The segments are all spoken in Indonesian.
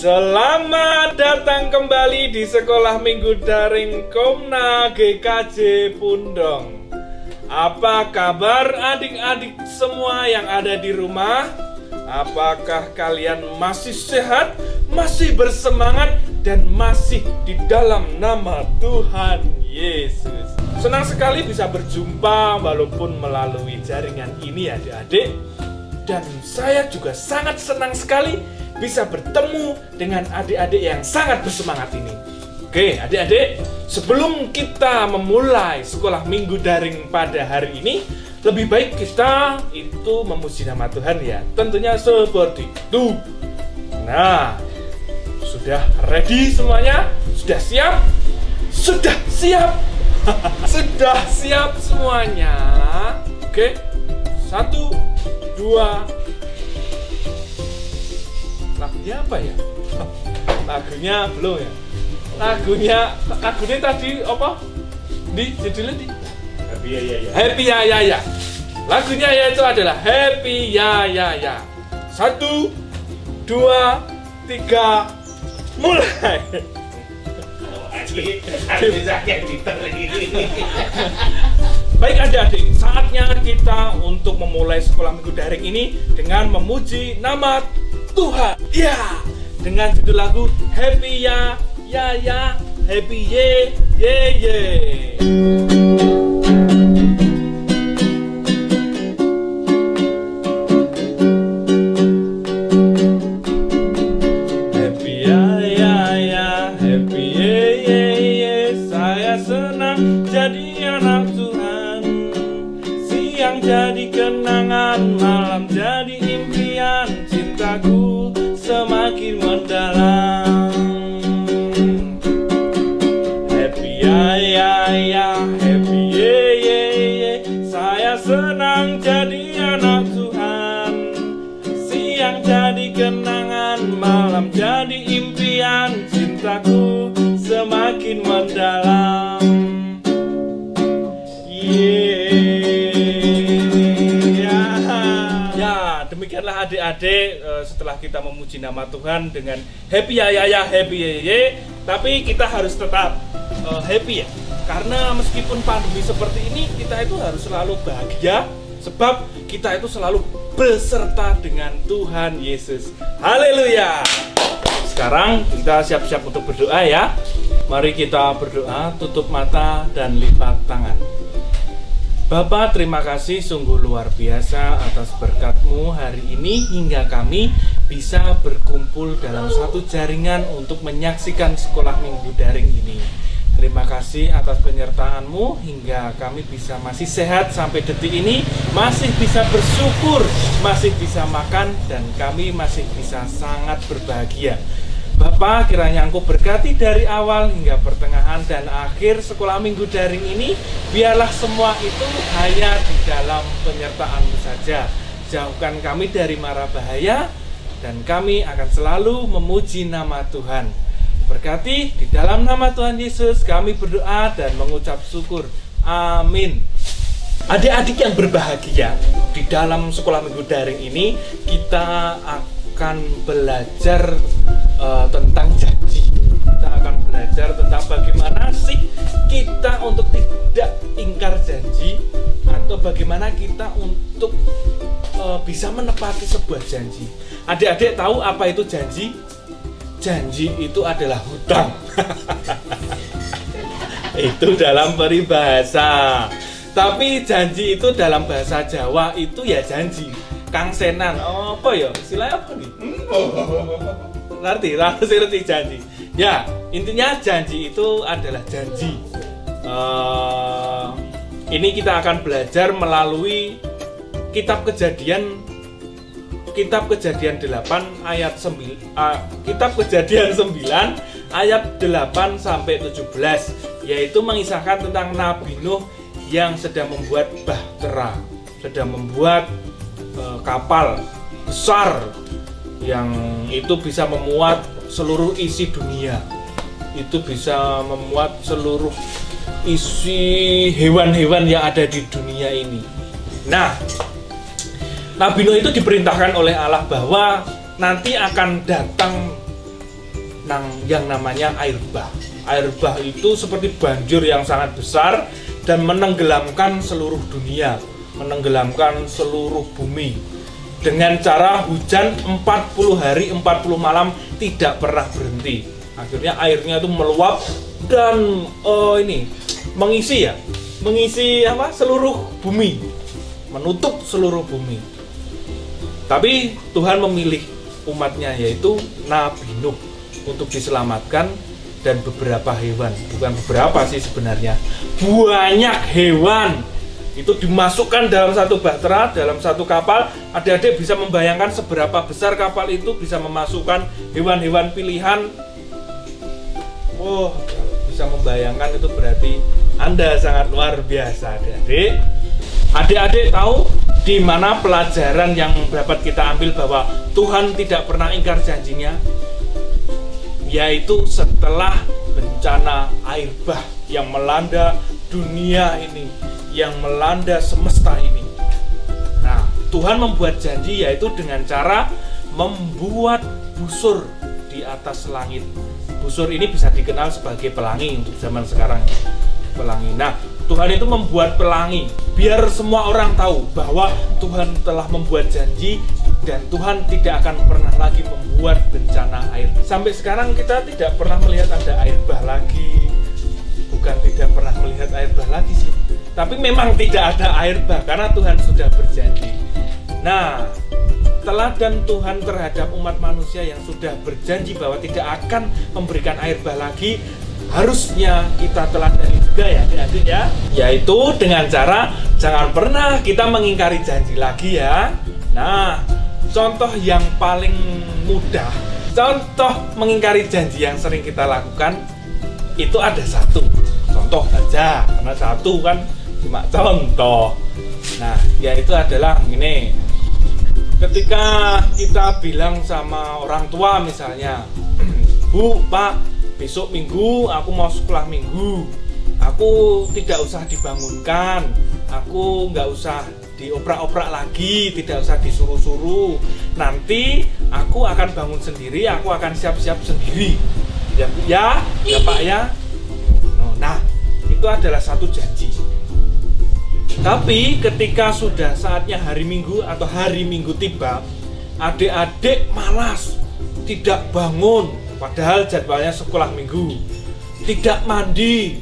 Selamat datang kembali di Sekolah Minggu Daring Komna GKJ Pundong. Apa kabar adik-adik semua yang ada di rumah? Apakah kalian masih sehat, masih bersemangat, dan masih di dalam nama Tuhan Yesus? Senang sekali bisa berjumpa walaupun melalui jaringan ini adik-adik. Dan saya juga sangat senang sekali bisa bertemu dengan adik-adik yang sangat bersemangat ini. Oke adik-adik, sebelum kita memulai sekolah minggu daring pada hari ini, lebih baik kita itu memuji nama Tuhan ya. Tentunya seperti itu. Nah, sudah ready semuanya? Sudah siap? Sudah siap? Sudah siap semuanya? Oke, 1, 2. Lagunya apa ya? Lagunya belum ya? Lagunya tadi apa? Di judulnya di Happy Ya Ya Ya. Happy Ya Ya Ya. Lagunya yaitu adalah Happy Ya Ya Ya. 1, 2, 3, mulai. Baik adik-adik, saatnya kita untuk memulai sekolah minggu daring ini dengan memuji nama Tuhan. Ya, dengan judul lagu Happy Ya Ya Ya, Happy Ye Ye Ye. Happy Ya Ya Ya, Happy Ye Ye Ye. Saya senang jadi anak Tuhan. Siang jadi kenangan, malam jadi impian. Cintaku semakin mendalam. Happy ya ya ya, happy ye ye ye. Saya senang jadi anak Tuhan. Siang jadi kenangan, malam jadi impian. Cintaku semakin mendalam. Demikianlah adik-adik, setelah kita memuji nama Tuhan dengan happy ya ya ya, happy ye ye, tapi kita harus tetap happy ya. Karena meskipun pandemi seperti ini, kita itu harus selalu bahagia, sebab kita itu selalu beserta dengan Tuhan Yesus. Haleluya. Sekarang kita siap-siap untuk berdoa ya. Mari kita berdoa, tutup mata dan lipat tangan. Bapa, terima kasih sungguh luar biasa atas berkat-Mu hari ini hingga kami bisa berkumpul dalam satu jaringan untuk menyaksikan sekolah minggu daring ini. Terima kasih atas penyertaan-Mu hingga kami bisa masih sehat sampai detik ini, masih bisa bersyukur, masih bisa makan, dan kami masih bisa sangat berbahagia. Bapa, kiranya Engkau berkati dari awal hingga pertengahan dan akhir sekolah minggu daring ini. Biarlah semua itu hanya di dalam penyertaan-Mu saja. Jauhkan kami dari mara bahaya, dan kami akan selalu memuji nama Tuhan. Berkati di dalam nama Tuhan Yesus kami berdoa dan mengucap syukur. Amin. Adik-adik yang berbahagia, di dalam sekolah minggu daring ini kita akan belajar tentang janji. Kita akan belajar tentang bagaimana sih kita untuk tidak ingkar janji, atau bagaimana kita untuk bisa menepati sebuah janji. Adik-adik tahu apa itu janji? Janji itu adalah hutang. Itu dalam peribahasa. Tapi janji itu dalam bahasa Jawa itu ya janji. Kang Senan, apa ya? Istilahnya apa nih? Ngerti janji. Ya, intinya janji itu adalah janji. Ini kita akan belajar melalui Kitab Kejadian 8 ayat 9. Kitab Kejadian 9 ayat 8 sampai 17, yaitu mengisahkan tentang Nabi Nuh yang sedang membuat bahtera, sedang membuat kapal besar yang itu bisa memuat seluruh isi dunia. Itu bisa memuat seluruh isi hewan-hewan yang ada di dunia ini. Nah, Nabi Nuh itu diperintahkan oleh Allah bahwa nanti akan datang yang namanya air bah. Air bah itu seperti banjir yang sangat besar dan menenggelamkan seluruh dunia, menenggelamkan seluruh bumi dengan cara hujan 40 hari 40 malam tidak pernah berhenti. Akhirnya airnya itu meluap dan mengisi seluruh bumi, menutup seluruh bumi. Tapi Tuhan memilih umatnya, yaitu Nabi Nuh, untuk diselamatkan, dan beberapa hewan, bukan beberapa sih sebenarnya, banyak hewan itu dimasukkan dalam satu bahtera, dalam satu kapal. Adik-adik bisa membayangkan seberapa besar kapal itu bisa memasukkan hewan-hewan pilihan. Oh, bisa membayangkan, itu berarti Anda sangat luar biasa, adik-adik. Adik-adik tahu di mana pelajaran yang dapat kita ambil bahwa Tuhan tidak pernah ingkar janjinya? Yaitu setelah bencana air bah yang melanda dunia ini, yang melanda semesta ini. Nah, Tuhan membuat janji, yaitu dengan cara membuat busur di atas langit. Busur ini bisa dikenal sebagai pelangi untuk zaman sekarang. Pelangi. Nah, Tuhan itu membuat pelangi biar semua orang tahu bahwa Tuhan telah membuat janji dan Tuhan tidak akan pernah lagi membuat bencana air. Sampai sekarang kita tidak pernah melihat ada air bah lagi. Bukan tidak pernah melihat air bah lagi sih, tapi memang tidak ada air bah karena Tuhan sudah berjanji. Nah, teladan Tuhan terhadap umat manusia yang sudah berjanji bahwa tidak akan memberikan air bah lagi, harusnya kita teladani juga ya adik-adik ya, yaitu dengan cara jangan pernah kita mengingkari janji lagi ya. Nah, contoh yang paling mudah, contoh mengingkari janji yang sering kita lakukan itu ada satu contoh saja, karena satu kan cuma contoh. Nah, yaitu adalah ini, ketika kita bilang sama orang tua misalnya, Bu, Pak, besok minggu aku mau sekolah minggu, aku tidak usah dibangunkan, aku nggak usah dioprak-oprak lagi, tidak usah disuruh-suruh, nanti aku akan bangun sendiri, aku akan siap-siap sendiri ya Pak ya. Nah, itu adalah satu janji. Tapi ketika sudah saatnya hari Minggu atau hari Minggu tiba, adik-adik malas, tidak bangun, padahal jadwalnya sekolah minggu, tidak mandi,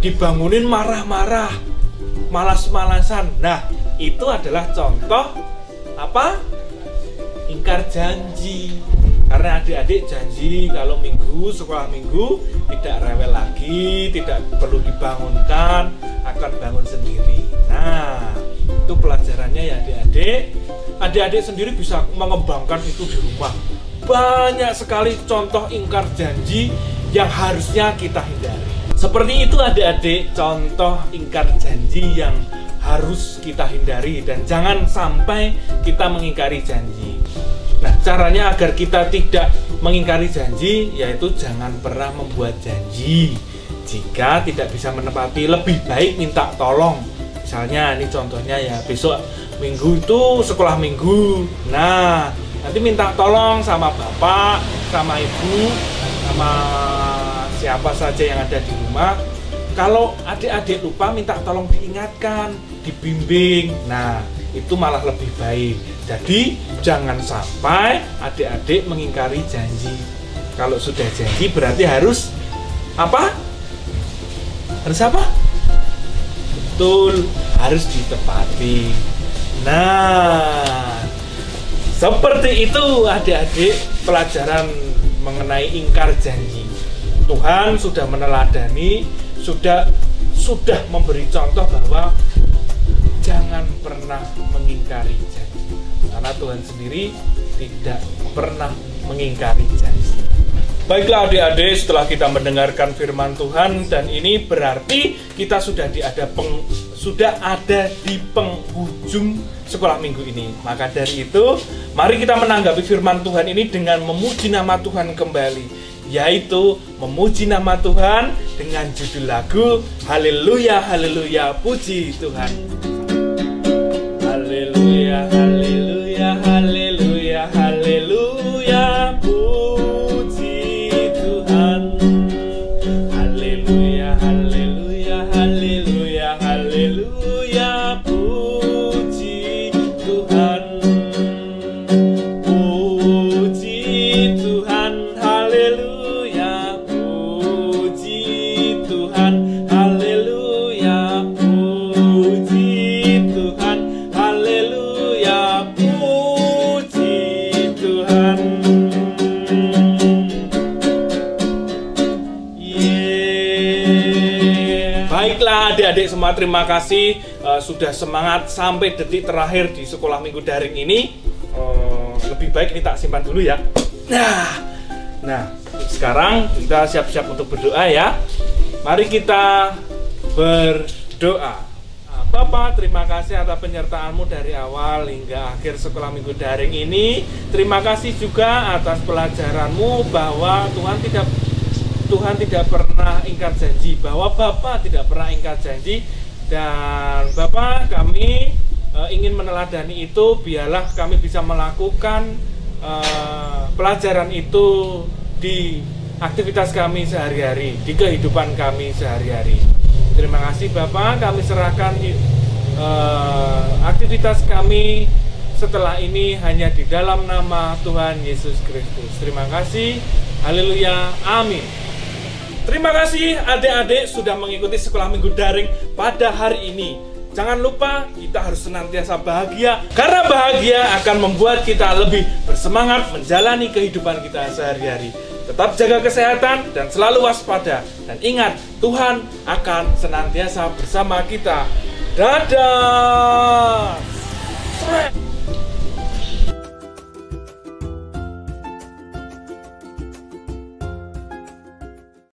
dibangunin marah-marah, malas-malasan. Nah, itu adalah contoh apa? Ingkar janji. Karena adik-adik janji kalau minggu, sekolah minggu tidak rewel lagi, tidak perlu dibangunkan, akan bangun sendiri. Nah, itu pelajarannya ya adik-adik. Adik-adik sendiri bisa mengembangkan itu di rumah. Banyak sekali contoh ingkar janji yang harusnya kita hindari. Seperti itu adik-adik, contoh ingkar janji yang harus kita hindari dan jangan sampai kita mengingkari janji. Nah, caranya agar kita tidak mengingkari janji yaitu jangan pernah membuat janji jika tidak bisa menepati. Lebih baik minta tolong. Misalnya ini contohnya ya, besok minggu itu sekolah minggu. Nah, nanti minta tolong sama bapak, sama ibu, sama siapa saja yang ada di rumah. Kalau adik-adik lupa, minta tolong diingatkan, dibimbing. Nah, itu malah lebih baik. Jadi jangan sampai adik-adik mengingkari janji. Kalau sudah janji berarti harus apa? Harus apa? Betul, harus ditepati. Nah, seperti itu adik-adik pelajaran mengenai ingkar janji. Tuhan sudah meneladani, sudah memberi contoh bahwa jangan pernah mengingkari janji. Karena Tuhan sendiri tidak pernah mengingkari janji. Baiklah adik-adik, setelah kita mendengarkan firman Tuhan, dan ini berarti kita sudah ada di penghujung sekolah minggu ini. Maka dari itu, mari kita menanggapi firman Tuhan ini dengan memuji nama Tuhan kembali, yaitu memuji nama Tuhan dengan judul lagu Haleluya, Haleluya, puji Tuhan. Haleluya, Haleluya, Haleluya, Haleluya, puji adik-adik semua terima kasih sudah semangat sampai detik terakhir di sekolah minggu daring ini. Lebih baik ini tak simpan dulu ya. Nah, sekarang kita siap-siap untuk berdoa ya. Mari kita berdoa. Bapak, terima kasih atas penyertaan-Mu dari awal hingga akhir sekolah minggu daring ini. Terima kasih juga atas pelajaran-Mu bahwa Tuhan tidak pernah ingkar janji, bahwa Bapak tidak pernah ingkar janji. Dan Bapak, kami ingin meneladani itu, biarlah kami bisa melakukan pelajaran itu di aktivitas kami sehari-hari, di kehidupan kami sehari-hari. Terima kasih Bapak, kami serahkan aktivitas kami setelah ini hanya di dalam nama Tuhan Yesus Kristus. Terima kasih, haleluya, amin. Terima kasih adik-adik sudah mengikuti sekolah minggu daring pada hari ini. Jangan lupa kita harus senantiasa bahagia, karena bahagia akan membuat kita lebih bersemangat menjalani kehidupan kita sehari-hari. Tetap jaga kesehatan dan selalu waspada. Dan ingat, Tuhan akan senantiasa bersama kita. Dadah!